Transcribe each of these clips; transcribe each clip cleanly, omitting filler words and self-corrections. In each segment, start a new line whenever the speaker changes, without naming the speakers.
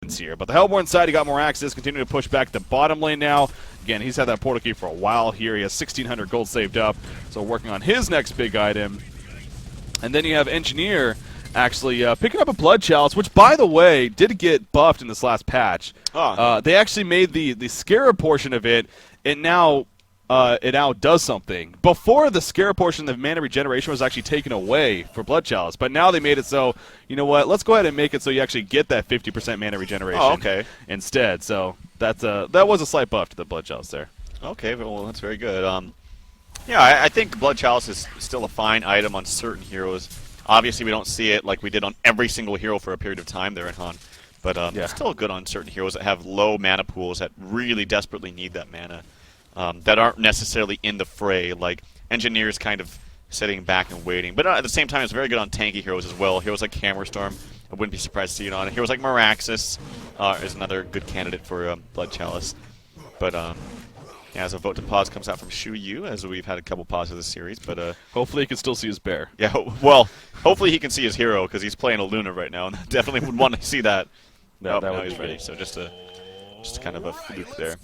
here. But the Hellborn side, he got more access, continuing to push back the bottom lane now. Again, he's had that portal key for a while here. He has 1,600 gold saved up, so working on his next big item. And then you have Engineer actually picking up a Blood Chalice, which, by the way, did get buffed in this last patch. They actually made the Scarab portion of it, and now it now does something. Before, the Scarab portion of mana regeneration was actually taken away for Blood Chalice, but now they made it so, you know what, let's go ahead and make it so you actually get that 50% mana regeneration instead. So that was a slight buff to the Blood Chalice there.
Okay, well, that's very good. Yeah, I think Blood Chalice is still a fine item on certain heroes. Obviously, we don't see it like we did on every single hero for a period of time there in Han. But it's still good on certain heroes that have low mana pools that really desperately need that mana. That aren't necessarily in the fray, like Engineers kind of sitting back and waiting. But at the same time, it's very good on tanky heroes as well. Heroes like Hammerstorm, I wouldn't be surprised to see it on. Heroes like Meraxis is another good candidate for Blood Chalice. But yeah, as a vote to pause comes out from Shu Yu, as we've had a couple pauses this series. But
hopefully he can still see his bear.
Yeah, well, hopefully he can see his hero, because he's playing a Luna right now, and definitely would want to see that.
That
now
would
he's
be
ready,
great.
so just kind of a fluke there.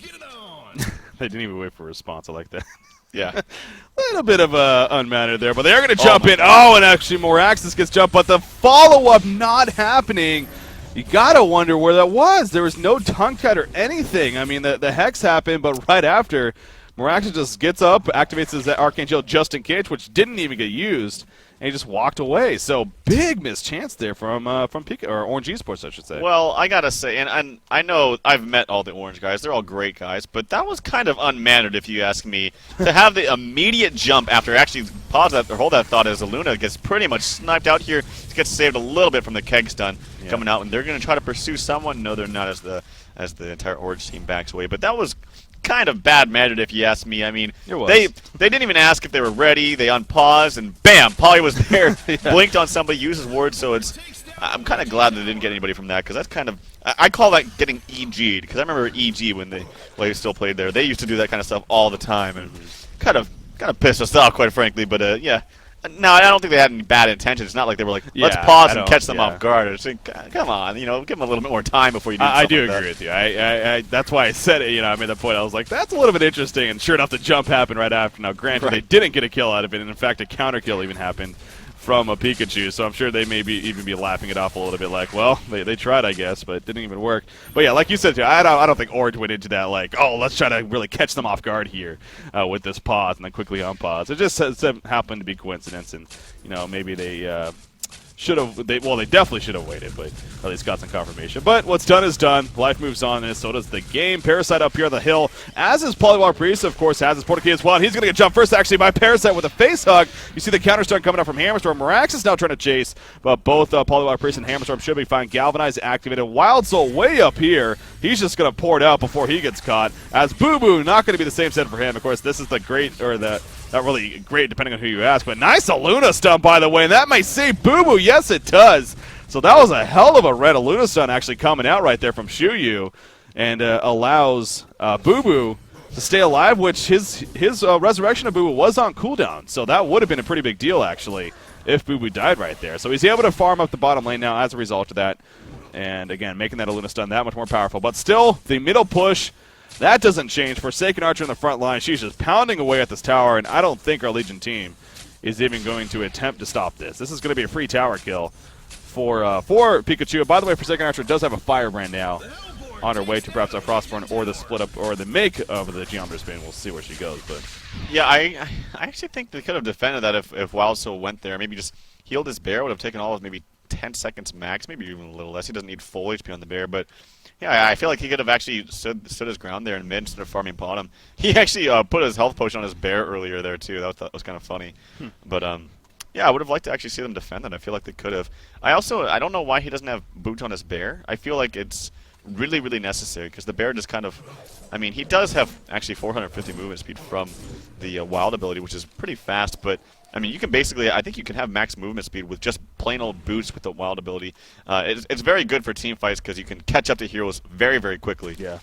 They didn't even wait for a response. I like that.
Yeah.
A little bit of unmannered there, but they are going to jump in. Oh, and actually Meraxis gets jumped, but the follow-up not happening. You got to wonder where that was. There was no tongue cut or anything. I mean, the Hex happened, but right after, Meraxis just gets up, activates his Archangel just in case, which didn't even get used, and he just walked away. So big mischance there from PIKA, or Orange Esports, I should say.
Well, I gotta say, and I know I've met all the Orange guys; they're all great guys, but that was kind of unmannered, if you ask me. To have the immediate jump after actually pause that or hold that thought as Luna gets pretty much sniped out here, gets saved a little bit from the keg stun coming out, and they're gonna try to pursue someone. No, they're not, as the entire Orange team backs away. But that was kind of bad mannered, if you ask me. I mean, they didn't even ask if they were ready. They unpaused, and bam, Polly was there, blinked on somebody, used his ward. So I'm kind of glad they didn't get anybody from that, because that's kind of, I call that getting EG'd, because I remember EG when they still played there. They used to do that kind of stuff all the time, and kind of pissed us off, quite frankly. But yeah. No, I don't think they had any bad intentions. It's not like they were like, let's pause and catch them off guard. It's like, come on, give them a little bit more time before you do something
I do
like
agree with you. That's why I said it. I made that point. I was like, that's a little bit interesting. And sure enough, the jump happened right after. Now, granted, they didn't get a kill out of it. And, in fact, a counter kill even happened from a Pikachu. So I'm sure they may even be lapping it off a little bit like, well, they tried, I guess, but it didn't even work. But, yeah, like you said, too, I don't think Orange went into that like, oh, let's try to really catch them off guard here with this pause and then quickly unpause. It just happened to be coincidence, and, maybe they should have. They definitely should have waited, but at least got some confirmation. But what's done is done. Life moves on, and so does the game. Parasite up here on the hill, as is Polywar Priest, of course, has his portal key as well. And he's going to get jumped first, actually, by Parasite with a face hug. You see the counter stun coming up from Hammerstorm. Meraxis now trying to chase, but both Polywar Priest and Hammerstorm should be fine. Galvanize activated. Wild Soul way up here. He's just going to pour it out before he gets caught. As Boo Boo, not going to be the same set for him. Of course, this is the great, or the. Not really great, depending on who you ask, but nice Luna stun, by the way, and that may save Boo Boo. Yes, it does. So that was a hell of a red Luna stun actually coming out right there from Shu Yu, and allows Boo Boo to stay alive, which his resurrection of Boo Boo was on cooldown. So that would have been a pretty big deal, actually, if Boo Boo died right there. So he's able to farm up the bottom lane now as a result of that. And, again, making that Luna stun that much more powerful. But still, the middle push, that doesn't change. Forsaken Archer in the front line. She's just pounding away at this tower, and I don't think our Legion team is even going to attempt to stop this. This is going to be a free tower kill for Pikachu. By the way, Forsaken Archer does have a Firebrand now on her way to perhaps a Frostborn or the split up or the make of the Geometer Spin. We'll see where she goes. But
yeah, I actually think they could have defended that if Wild Soul went there. Maybe just healed his bear. Would have taken all of maybe 10 seconds max, maybe even a little less. He doesn't need full HP on the bear, but yeah, I feel like he could have actually stood his ground there in mid instead of farming bottom. He actually put his health potion on his bear earlier there too. That was kind of funny. But yeah, I would have liked to actually see them defend it. I feel like they could have. I don't know why he doesn't have boots on his bear. I feel like it's really, really necessary, because the bear just kind of, I mean, he does have actually 450 movement speed from the wild ability, which is pretty fast, but I mean, you can basically, I think you can have max movement speed with just plain old boots with the wild ability. It's very good for team fights, because you can catch up to heroes very, very quickly.
Yeah.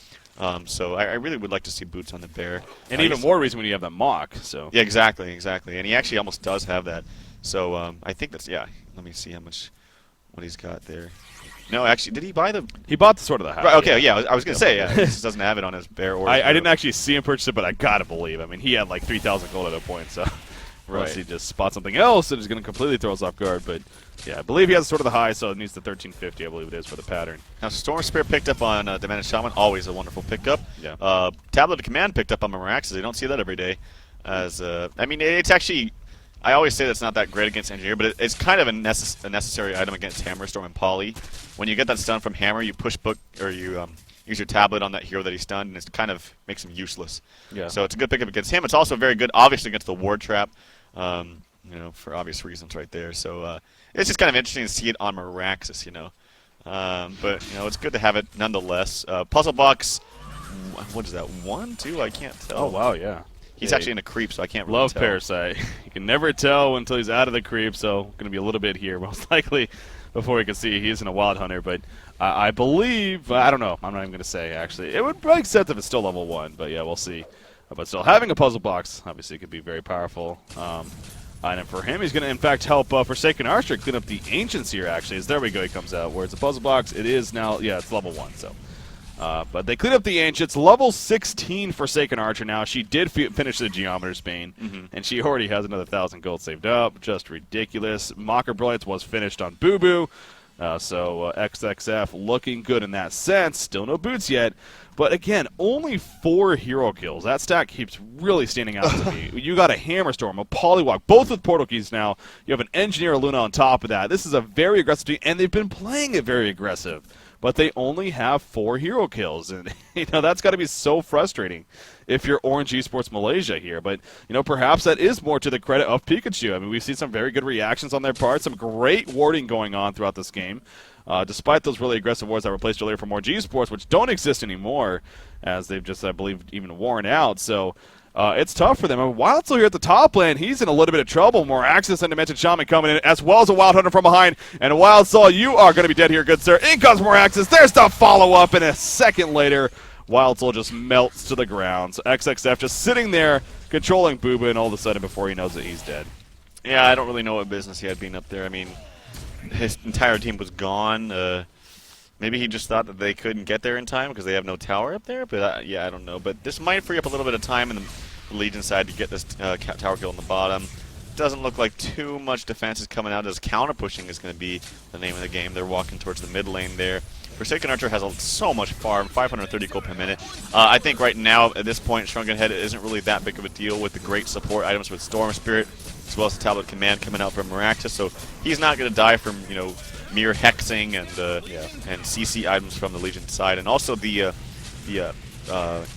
So I really would like to see boots on the bear.
And even more reason when you have that mock. So
yeah, exactly. And he actually almost does have that. So I think that's, yeah, let me see what he's got there. No, actually, did he buy the?
He bought the Sword of the House.
Right, okay, yeah, I was gonna say, yeah, he just doesn't have it on his bear or.
I didn't actually see him purchase it, but I gotta believe. I mean, he had like 3,000 gold at that point, so unless he just spots something else that is going to completely throw us off guard. But yeah, I believe he has Sword of the High, so it needs the 1350. I believe it is for the pattern.
Now, Storm Spear picked up on Demented Shaman, always a wonderful pickup.
Yeah.
Tablet of Command picked up on Meraxes. You don't see that every day. As I mean, it's actually. I always say that's not that great against Engineer, but it's kind of a necessary item against Hammerstorm and Poly. When you get that stun from Hammer, you push book or you use your tablet on that hero that he stunned, and it kind of makes him useless.
Yeah.
So it's a good pickup against him. It's also very good, obviously, against the Ward Trap, you know, for obvious reasons right there. So it's just kind of interesting to see it on Meraxes, you know. But, you know, it's good to have it nonetheless. Puzzle Box, what is that, 1, 2? I can't tell.
Oh, wow, yeah.
He's actually in a creep, so I can't really
Love
tell.
Parasite. You can never tell until he's out of the creep, so going to be a little bit here, most likely, before we can see he isn't a Wild Hunter. But I believe, I don't know, I'm not even going to say, actually. It would make sense if it's still level 1, but yeah, we'll see. But still, having a puzzle box, obviously, could be very powerful. Item for him. He's going to, in fact, help Forsaken Archer clean up the Ancients here, actually. As there we go, he comes out. Where it's a puzzle box, it is now, yeah, it's level 1, so. But they clean up the Ancients. Level 16 Forsaken Archer now. She did finish the Geometer's Bane, and she already has another 1,000 gold saved up. Just ridiculous. Mocker Brilliance was finished on Boo Boo. So XXF looking good in that sense. Still no boots yet. But again, only 4 hero kills. That stat keeps really standing out to me. You got a Hammerstorm, a Polywalk, both with portal keys now. You have an Engineer Luna on top of that. This is a very aggressive team, and they've been playing it very aggressive. But they only have 4 hero kills, and you know that's got to be so frustrating if you're Orange Esports Malaysia here. But you know perhaps that is more to the credit of Pikachu. I mean we've seen some very good reactions on their part, some great warding going on throughout this game, despite those really aggressive wards that were placed earlier from Orange Esports, which don't exist anymore, as they've just I believe even worn out. So. It's tough for them. I mean, Wildsoul here at the top lane, he's in a little bit of trouble. More Axis and Dimension Shaman coming in, as well as a Wild Hunter from behind. And Wildsoul, you are going to be dead here, good sir. In comes more Axis. There's the follow-up, and a second later, Wildsoul just melts to the ground. So XXF just sitting there, controlling Boo Boo, and all of a sudden, before he knows it, he's dead.
Yeah, I don't really know what business he had being up there. I mean, his entire team was gone. Maybe he just thought that they couldn't get there in time because they have no tower up there. But yeah, I don't know. But this might free up a little bit of time in the Legion side to get this tower kill on the bottom. Doesn't look like too much defense is coming out as counter pushing is going to be the name of the game. They're walking towards the mid lane there. Forsaken Archer has so much farm, 530 gold per minute. I think right now, at this point, Shrunken Head isn't really that big of a deal with the great support items with Storm Spirit, as well as the Tablet Command coming out from Meraxes. So he's not going to die from, you know, mere hexing and CC items from the Legion side. And also the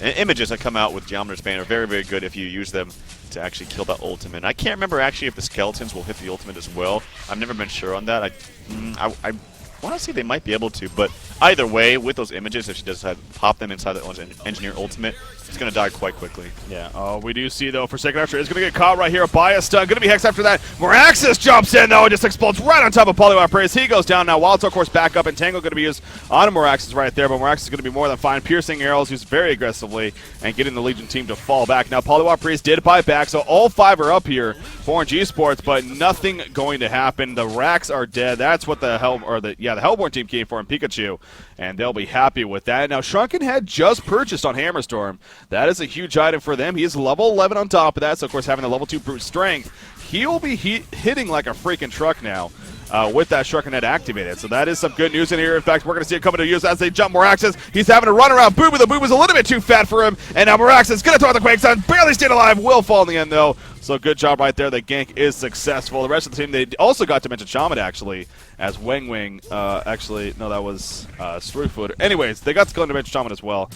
images that come out with Geometer's Bane are very, very good if you use them to actually kill that ultimate. And I can't remember actually if the skeletons will hit the ultimate as well. I've never been sure on that. I want to say they might be able to, but either way, with those images, if she does pop them inside that one's Engineer ultimate, it's going to die quite quickly.
Yeah, we do see, though, Forsaken Archer is going to get caught right here by a stun. Going to be hexed after that. Meraxes jumps in, though, and just explodes right on top of Polywalk Praise. He goes down now. Wildsoul, of course, back up, and Tangle going to be used on Meraxes right there, but Meraxes is going to be more than fine. Piercing arrows used very aggressively and getting the Legion team to fall back. Now, Polywalk Praise did buy back, so all 5 are up here for Orange Esports, but nothing going to happen. The racks are dead. That's what the Hellborn team came for in Pikachu, and they'll be happy with that. Now, Shrunken Head just purchased on Hammerstorm. That is a huge item for them. He is level 11 on top of that, so of course having the level 2 brute strength, he will be hitting like a freaking truck now with that Shrunken Head activated. So that is some good news in here. In fact, we're going to see it coming to use as they jump Meraxes. He's having to run around Boo Boo. The Boo Boo's a little bit too fat for him, and now Meraxes is going to throw out the Quake Sun. Barely stayed alive. Will fall in the end, though. So good job right there. The gank is successful. The rest of the team, they also got Dimension Shaman, actually, as Weng Weng. Actually, no, that was Strewfoot. Anyways, they got Skull Dimension Shaman as well,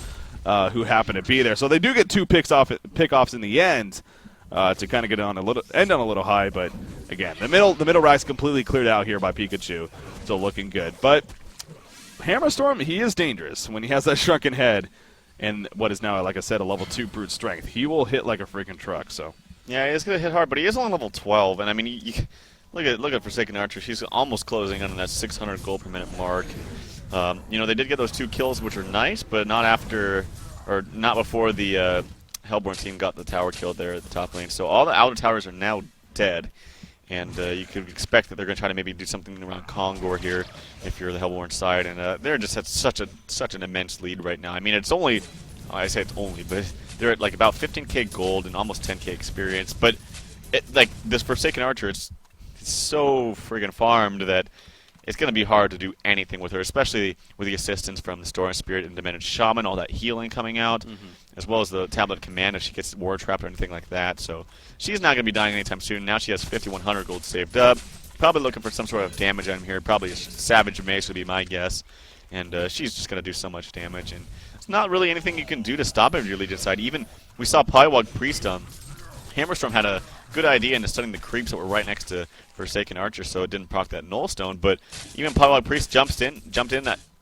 who happened to be there. So they do get 2 pick-offs in the end to kind of get on end on a little high. But again, the middle rack's completely cleared out here by Pikachu. So looking good. But Hammerstorm, he is dangerous when he has that Shrunken Head and what is now, like I said, a level 2 brute strength. He will hit like a freaking truck. So.
Yeah, he is going to hit hard, but he is only level 12, and I mean, you look at Forsaken Archer. She's almost closing on that 600 gold per minute mark. You know, they did get those 2 kills, which are nice, but not before the Hellborn team got the tower kill there at the top lane. So all the outer towers are now dead, And you could expect that they're going to try to maybe do something around Congor here if you're the Hellborn side. And they're just at such an immense lead right now. I mean, it's only, I say it's only, but they're at like about 15k gold and almost 10k experience. But like this Forsaken Archer, it's so friggin' farmed that it's going to be hard to do anything with her, especially with the assistance from the Storing Spirit and Demented Shaman, all that healing coming out, as well as the Tablet of Command if she gets War Trap or anything like that. So she's not going to be dying anytime soon. Now she has 5,100 gold saved up. Probably looking for some sort of damage item here. Probably a Savage Mace would be my guess. And she's just going to do so much damage. And it's not really anything you can do to stop it on your Legion side. Even we saw Polywog Priest Hammerstorm had a good idea into stunning the creeps that were right next to Forsaken Archer, so it didn't proc that Null Stone. But even Polywog Priest jumped in.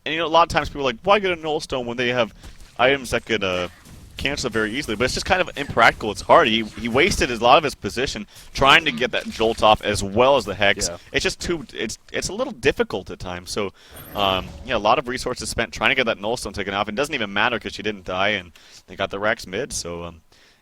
And a lot of times people are like, why get a Null Stone when they have items that could cancel it very easily? But it's just kind of impractical. It's hard. He wasted a lot of his position trying to get that Jolt off as well as the Hex. Yeah. It's just it's a little difficult at times. So yeah, a lot of resources spent trying to get that Null Stone taken off. It doesn't even matter because she didn't die, and they got the Rex mid. So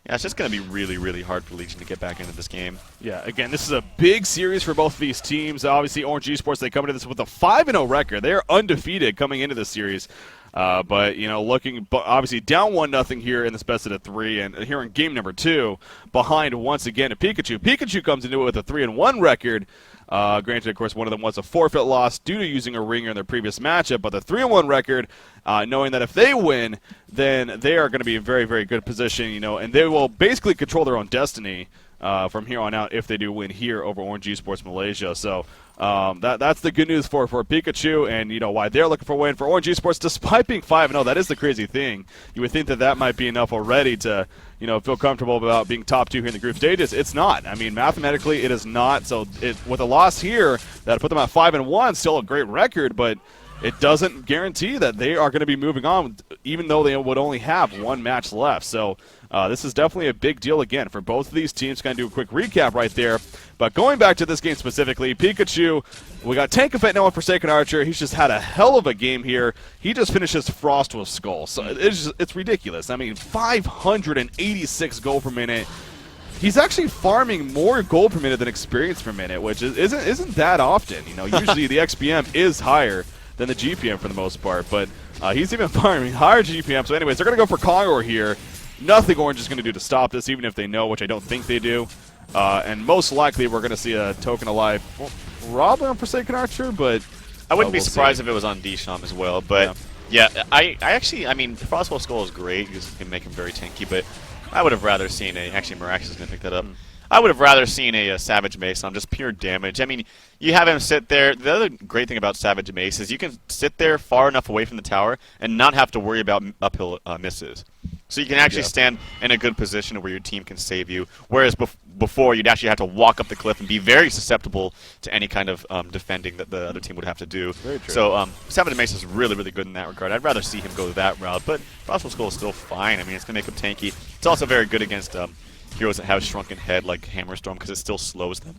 yeah, it's just going to be really, really hard for Legion to get back into this game.
Yeah, again, this is a big series for both of these teams. Obviously, Orange Esports, they come into this with a 5-0 record. They are undefeated coming into this series. But, you know, obviously down 1-0 here in this best-of-3, and here in game number 2, behind once again a Pikachu. Pikachu comes into it with a 3-1 record. Granted, of course, one of them was a forfeit loss due to using a ringer in their previous matchup, but the 3-1 record, knowing that if they win, then they are going to be in very, very good position, you know, and they will basically control their own destiny from here on out if they do win here over Orange Esports Malaysia. So that's the good news for Pikachu, and you know why they're looking for a win. For Orange Esports, despite being 5-0, that is the crazy thing. You would think that might be enough already to, you know, feel comfortable about being top 2 here in the group stages. It's not. I mean, mathematically, it is not. So with a loss here, that put them at 5-1, still a great record, but it doesn't guarantee that they are going to be moving on, even though they would only have one match left. So this is definitely a big deal again for both of these teams. Going to do a quick recap right there. But going back to this game specifically, Pikachu, we got Tankafet now on Forsaken Archer. He's just had a hell of a game here. He just finishes Frost with Skull. So it's ridiculous. I mean, 586 gold per minute. He's actually farming more gold per minute than experience per minute, which isn't that often. You know, usually the XPM is higher than the GPM for the most part, but he's even farming higher GPM. So anyways, they're going to go for Congor here. Nothing Orange is going to do to stop this, even if they know, which I don't think they do. And most likely we're going to see a Token of Life, well, probably on Forsaken Archer, but
I wouldn't be surprised if it was on D-Sham as well. But yeah, I mean, Frostwell Skull is great because it can make him very tanky, but I would have rather seen actually Miraculous is going to pick that up. I would have rather seen a Savage Mace on just pure damage. I mean, you have him sit there. The other great thing about Savage Mace is you can sit there far enough away from the tower and not have to worry about uphill misses. So you can actually stand in a good position where your team can save you, whereas before you'd actually have to walk up the cliff and be very susceptible to any kind of defending that the other team would have to do.
Very true.
So Savage Mace is really, really good in that regard. I'd rather see him go that route, but Frostwell Skull is still fine. I mean, it's going to make him tanky. It's also very good against heroes that have Shrunken Head like Hammerstorm because it still slows them.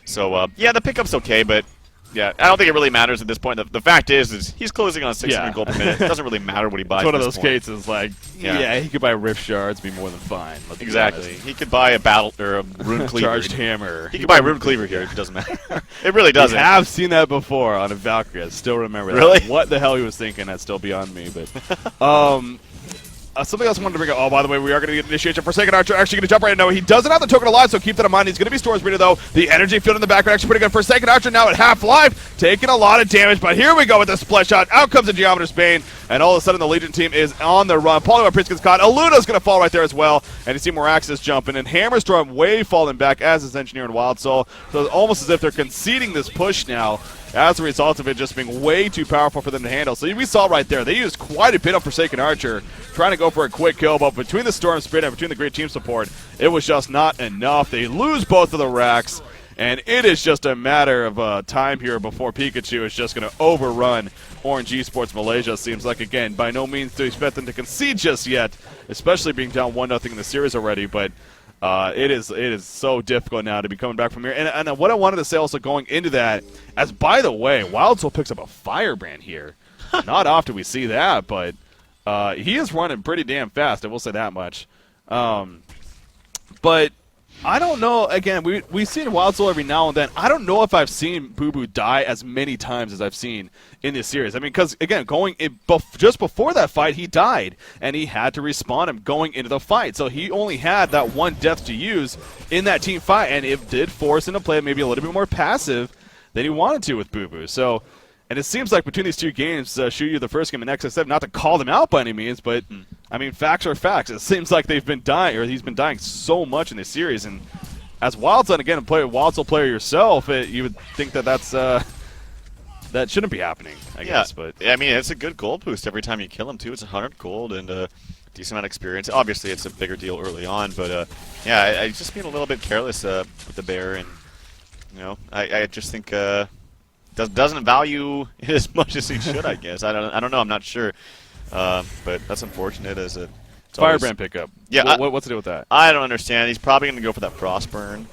So, yeah, the pickup's okay, but yeah, I don't think it really matters at this point. The fact is he's closing on 600 gold per minute. It doesn't really matter what he buys.
It's one of
at
those
this point.
cases like, yeah, he could buy Rift Shards, be more than fine.
Exactly. He could buy a battle or a Rune Cleaver.
Charged Hammer.
He could buy a Rune Cleaver here. It doesn't matter. It really doesn't.
I have seen that before on a Valkyrie. I still remember that.
Really?
What the hell he was thinking, that's still beyond me. But something else I wanted to bring up. Oh, by the way, we are going to get initiation. Forsaken Archer actually going to jump right now. He doesn't have the token alive, so keep that in mind. He's going to be Storage Breeder, though. The energy field in the background actually pretty good. Forsaken Archer now at half-life, taking a lot of damage. But here we go with the split shot. Out comes the Geometer's Bane, and all of a sudden the Legion team is on the run. Polywog Priest gets caught. Aluna's going to fall right there as well. And you see Moraxis jumping, and Hammerstorm way falling back as is Engineer and Wild Soul. So it's almost as if they're conceding this push now, as a result of it just being way too powerful for them to handle. So we saw right there, they used quite a bit of Forsaken Archer, trying to go for a quick kill, but between the Storm Spirit and between the great team support, it was just not enough. They lose both of the racks, and it is just a matter of time here before Pikachu is just going to overrun Orange Esports Malaysia. Seems like, again, by no means to expect them to concede just yet, especially being down 1-0 in the series already, but it is so difficult now to be coming back from here. And what I wanted to say also going into that, as by the way, Wild Soul picks up a Firebrand here. Not often we see that, but he is running pretty damn fast, I will say that much. But I don't know. Again, we've seen Wild Soul every now and then. I don't know if I've seen Boo Boo die as many times as I've seen in this series. I mean, because, again, just before that fight, he died, and he had to respawn him going into the fight. So he only had that one death to use in that team fight, and it did force him to play maybe a little bit more passive than he wanted to with Boo Boo. So, and it seems like between these two games, Shuyu the first game and XS7, not to call them out by any means, but I mean, facts are facts. It seems like they've been dying, or he's been dying so much in this series. And as WildSun, again, a Wild Soul player yourself, you would think that that shouldn't be happening, I guess. But
I mean, it's a good gold boost every time you kill him, too. It's 100 gold and a decent amount of experience. Obviously, it's a bigger deal early on, but yeah, I just being a little bit careless with the bear, and I just think doesn't value it as much as he should. I guess I don't know. I'm not sure. But that's unfortunate as it's
Firebrand pickup.
Yeah,
what's the deal with that?
I don't understand. He's probably going to go for that Frostburn.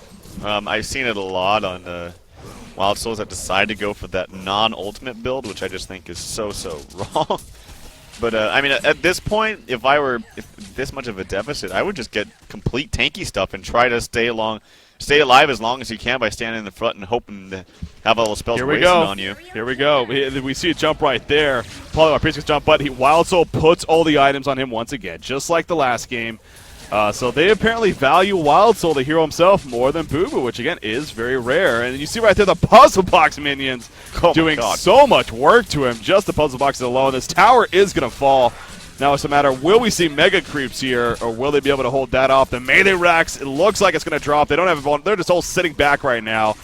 I've seen it a lot on Wild Souls that decide to go for that non-ultimate build, which I just think is so wrong. But I mean, at this point, if this much of a deficit, I would just get complete tanky stuff and try to stay alive as long as you can by standing in the front and hoping to have all the spells wasted on you.
Here we go. We see a jump right there. Probably our previous jump, but Wild Soul puts all the items on him once again, just like the last game. So they apparently value Wild Soul, the hero himself, more than Boo Boo, which again is very rare. And you see right there the puzzle box minions doing so much work to him. Just the puzzle boxes alone. This tower is going to fall. Now it's a matter, will we see Mega Creeps here, or will they be able to hold that off? The Melee Racks, it looks like it's going to drop. They don't have a they're just all sitting back right now.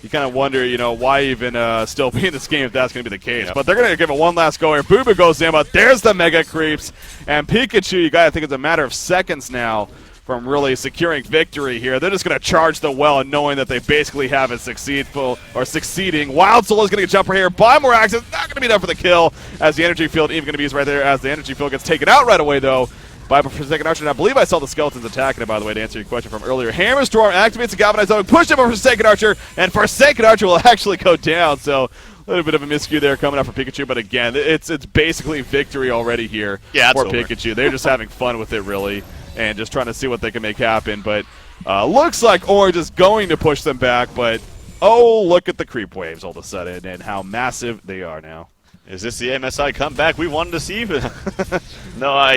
You kind of wonder, why even still be in this game if that's going to be the case. Yep. But they're going to give it one last go here. Boo Boo goes in, but there's the Mega Creeps. And Pikachu, you got to think it's a matter of seconds now from really securing victory here. They're just going to charge the well, knowing that they basically have it succeeding. Wild Soul is going to get jumper here by Morax. It's not going to be enough for the kill, as the energy field even going to be used right there, as the energy field gets taken out right away, though, by Forsaken Archer. And I believe I saw the skeletons attacking it, by the way, to answer your question from earlier. Hammer Storm activates the Galvanized Zone, pushed him over Forsaken Archer, and Forsaken Archer will actually go down. So a little bit of a miscue there coming up for Pikachu, but again, it's basically victory already here for Pikachu. They're just having fun with it, really, and just trying to see what they can make happen. But looks like ORGE is going to push them back, but oh, look at the creep waves all of a sudden and how massive they are now.
Is this the MSI comeback we wanted to see? No,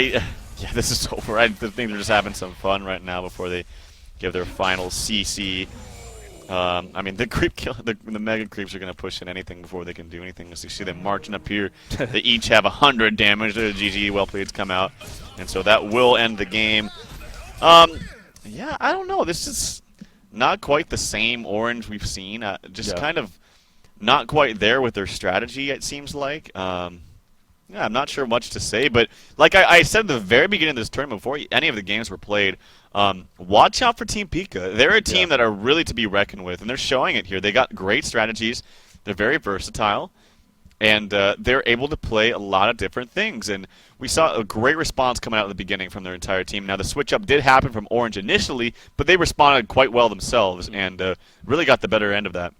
yeah, this is over. I think they're just having some fun right now before they give their final CC. I mean, the Mega Creeps are going to push in anything before they can do anything. As you see them marching up here, they each have 100 damage. The GG well playeds come out, and so that will end the game. Yeah, I don't know. This is not quite the same Orange we've seen. Kind of not quite there with their strategy, it seems like. Yeah, I'm not sure much to say, but like I said at the very beginning of this tournament, before any of the games were played, watch out for Team PIKA. They're a team that are really to be reckoned with, and they're showing it here. They got great strategies. They're very versatile, and they're able to play a lot of different things. And we saw a great response coming out at the beginning from their entire team. Now, the switch-up did happen from Orange initially, but they responded quite well themselves and really got the better end of that.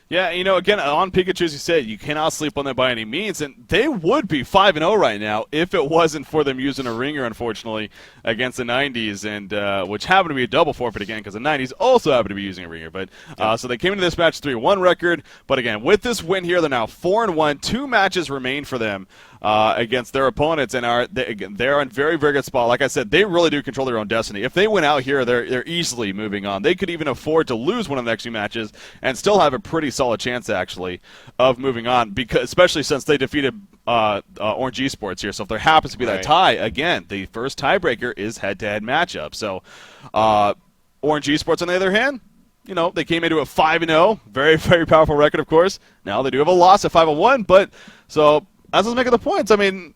Yeah, again, on Pikachu, as you said, you cannot sleep on them by any means, and they would be 5-0 right now if it wasn't for them using a ringer, unfortunately, against the 90s, and which happened to be a double forfeit again, because the 90s also happened to be using a ringer. But so they came into this match 3-1 record, but again, with this win here, they're now 4-1. 2 matches remain for them against their opponents, and they're in very, very good spot. Like I said, they really do control their own destiny. If they win out here, they're easily moving on. They could even afford to lose one of the next few matches and still have a pretty solid chance, actually, of moving on, because especially since they defeated Orange Esports here. So if there happens to be that tie, again, the first tiebreaker is head-to-head matchup. So Orange Esports, on the other hand, they came into a 5-0, very, very powerful record, of course. Now they do have a loss at 5-1, but so as I was making the points, I mean,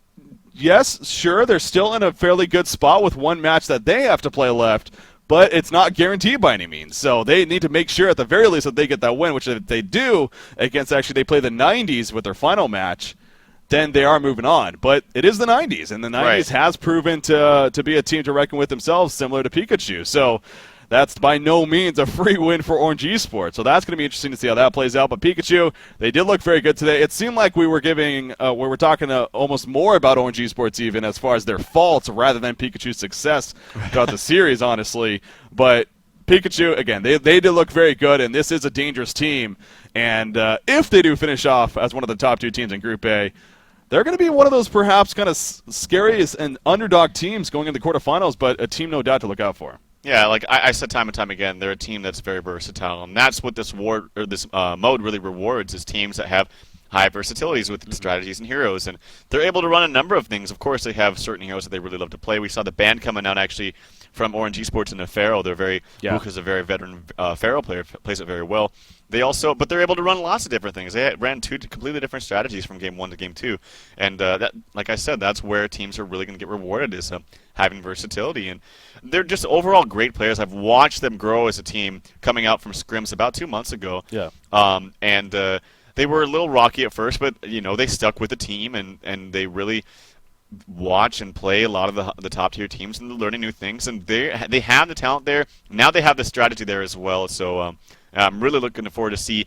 yes, sure, they're still in a fairly good spot with one match that they have to play left, but it's not guaranteed by any means. So they need to make sure at the very least that they get that win, which if they do against, actually, they play the 90s with their final match, then they are moving on. But it is the 90s, and the 90s has proven to be a team to reckon with themselves, similar to Pikachu. So that's by no means a free win for Orange Esports. So that's going to be interesting to see how that plays out. But Pikachu, they did look very good today. It seemed like we were talking almost more about Orange Esports even as far as their faults rather than Pikachu's success throughout the series, honestly. But Pikachu, again, they did look very good, and this is a dangerous team. And if they do finish off as one of the top 2 teams in Group A, they're going to be one of those perhaps kind of scariest and underdog teams going into the quarterfinals, but a team no doubt to look out for.
Yeah, like I said time and time again, they're a team that's very versatile, and that's what this mode really rewards, is teams that have high versatilities with strategies and heroes, and they're able to run a number of things. Of course, they have certain heroes that they really love to play. We saw the band coming out actually from ORGE Esports and Pharaoh. Luke is a very veteran Pharaoh player, plays it very well. But they're able to run lots of different things. They ran 2 completely different strategies from Game 1 to Game 2, and that, like I said, that's where teams are really going to get rewarded, is having versatility. And they're just overall great players. I've watched them grow as a team coming out from scrims about 2 months ago.
Yeah.
They were a little rocky at first, but they stuck with the team, and they really watch and play a lot of the top tier teams, and they're learning new things. And they have the talent there. Now they have the strategy there as well. So I'm really looking forward to see.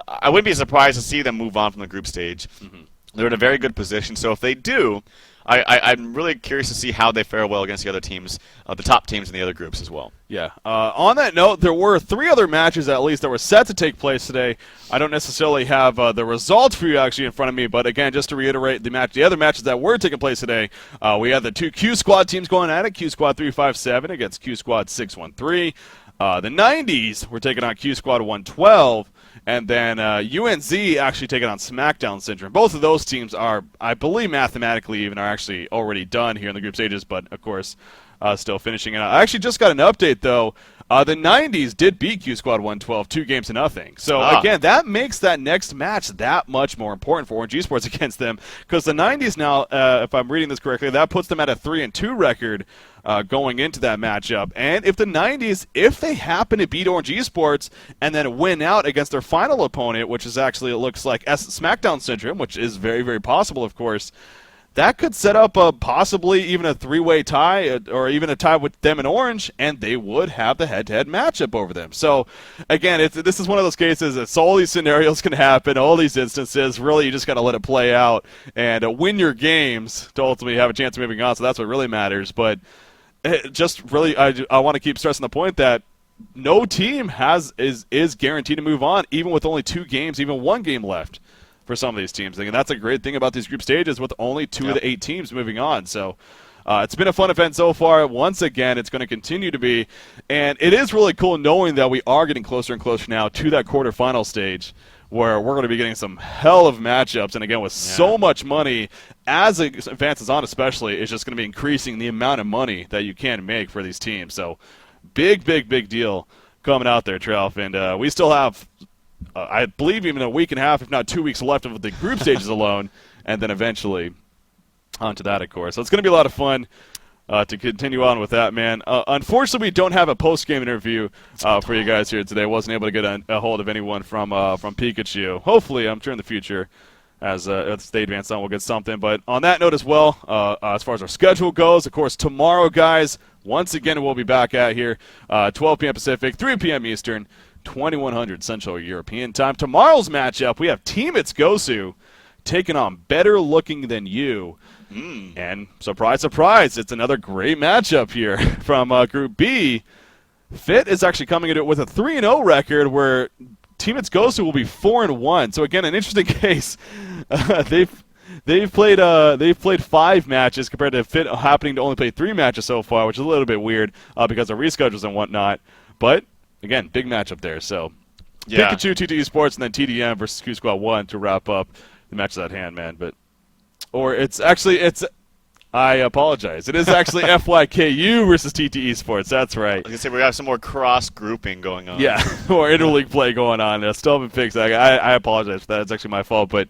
I wouldn't be surprised to see them move on from the group stage. Mm-hmm. They're in a very good position. So if they do, I'm really curious to see how they fare well against the other teams, the top teams in the other groups as well.
Yeah. On that note, there were 3 other matches at least that were set to take place today. I don't necessarily have the results for you actually in front of me, but again, just to reiterate the other matches that were taking place today, we had the 2 Q Squad teams going at it, Q Squad 357 against Q Squad 613. The 90s were taking on Q Squad 112. And then UNZ actually taking on SmackDown Syndrome. Both of those teams are, I believe, mathematically even are actually already done here in the group stages, but of course, still finishing it out. I actually just got an update though. The 90s did beat Q Squad 112 2-0. So again, that makes that next match that much more important for ORGE Esports against them, because the 90s now, if I'm reading this correctly, that puts them at a 3-2 record. Going into that matchup. And if the 90s, if they happen to beat ORGE Esports and then win out against their final opponent, which is actually, it looks like SmackDown Syndrome, which is very, very possible, of course, that could set up possibly even a 3-way tie or even a tie with them and Orange, and they would have the head-to-head matchup over them. So, again, this is one of those cases that all these scenarios can happen, all these instances. Really, you just got to let it play out and win your games to ultimately have a chance of moving on. So that's what really matters. But just really, I want to keep stressing the point that no team is guaranteed to move on, even with only 2 games, even 1 game left for some of these teams. And that's a great thing about these group stages with only 2 of the 8 teams moving on. So it's been a fun event so far. Once again, it's going to continue to be. And it is really cool knowing that we are getting closer and closer now to that quarterfinal stage, where we're going to be getting some hell of matchups. And again, with so much money, as it advances on especially, it's just going to be increasing the amount of money that you can make for these teams. So big deal coming out there, Trelf. And we still have, I believe, even a week and a half, if not 2 weeks left of the group stages alone, and then eventually onto that, of course. So it's going to be a lot of fun. To continue on with that, man. Unfortunately, we don't have a post-game interview for you guys here today. Wasn't able to get a hold of anyone from Pikachu. Hopefully, I'm sure in the future, as they advance on, we'll get something. But on that note as well, as far as our schedule goes, of course, tomorrow, guys, once again, we'll be back out here, 12 p.m. Pacific, 3 p.m. Eastern, 2100 Central European Time. Tomorrow's matchup, we have Team It's Gosu taking on Better Looking Than You. And surprise, surprise, it's another great matchup here from Group B. Fit is actually coming into it with a 3-0 record, where Team It's Gosu will be 4-1. So again, an interesting case. They've played 5 matches compared to Fit happening to only play 3 matches so far, which is a little bit weird because of reschedules and whatnot. But again, big matchup there. So Pikachu, TT Esports, and then TDM versus Q Squad 1 to wrap up the matches at hand, man. I apologize. It is actually FYKU versus TT Esports. That's right.
I was going to say, we have some more cross-grouping going on.
Yeah, more interleague play going on. Still haven't fixed that. I apologize for that. It's actually my fault. But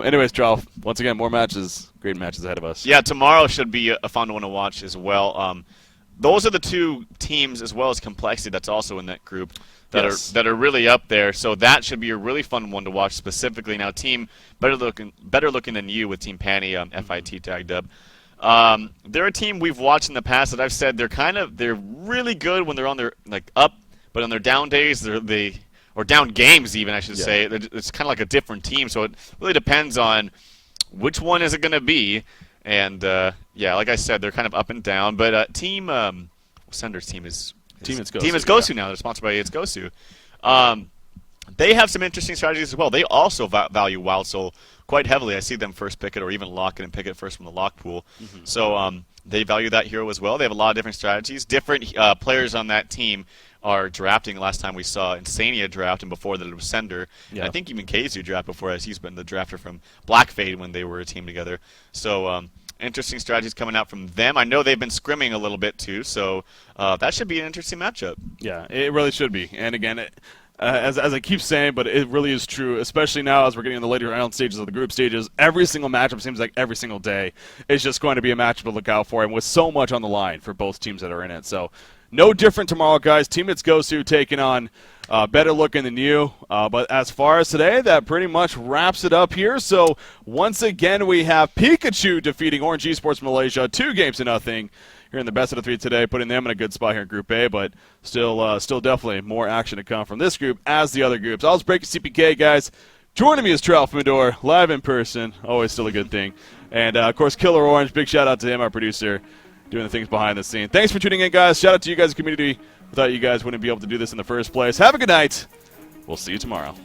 anyways, Charles, once again, more matches, great matches ahead of us.
Yeah, tomorrow should be a fun one to watch as well. Those are the 2 teams, as well as Complexity, that's also in that group, that are really up there. So that should be a really fun one to watch specifically. Now, team better looking than you with Team Panny, FIT tagged up. They're a team we've watched in the past that I've said they're really good when they're on their up, but on their down days or down games even, I should say, it's kind of like a different team. So it really depends on which one is it going to be. And like I said, they're kind of up and down. But team Sender's team is
Team It's Gosu.
Team It's Gosu now. They're sponsored by It's Gosu. They have some interesting strategies as well. They also value Wild Soul quite heavily. I see them first pick it or even lock it and pick it first from the lock pool. So they value that hero as well. They have a lot of different strategies. Different players on that team are drafting. Last time we saw Insania draft, and before that it was Sender.
Yeah.
I think even Keizu draft before, as he's been the drafter from Black Fade when they were a team together. So interesting strategies coming out from them. I know they've been scrimming a little bit too, so that should be an interesting matchup.
Yeah, it really should be. And again, as I keep saying, but it really is true, especially now as we're getting in the later round stages of the group stages. Every single matchup seems like every single day is just going to be a matchup to look out for, and with so much on the line for both teams that are in it. So no different tomorrow, guys. Team It's Gosu taking on better looking than you. But as far as today, that pretty much wraps it up here. So once again, we have Pikachu defeating Orange Esports Malaysia 2-0 here in the best of the 3 today, putting them in a good spot here in Group A, but still definitely more action to come from this group as the other groups. I was Breaking CPK, guys. Joining me is Tralfamador, live in person, always still a good thing. And, of course, Killer Orange, big shout-out to him, our producer, doing the things behind the scene. Thanks for tuning in, guys. Shout-out to you guys, the community. Without you guys, wouldn't be able to do this in the first place. Have a good night. We'll see you tomorrow.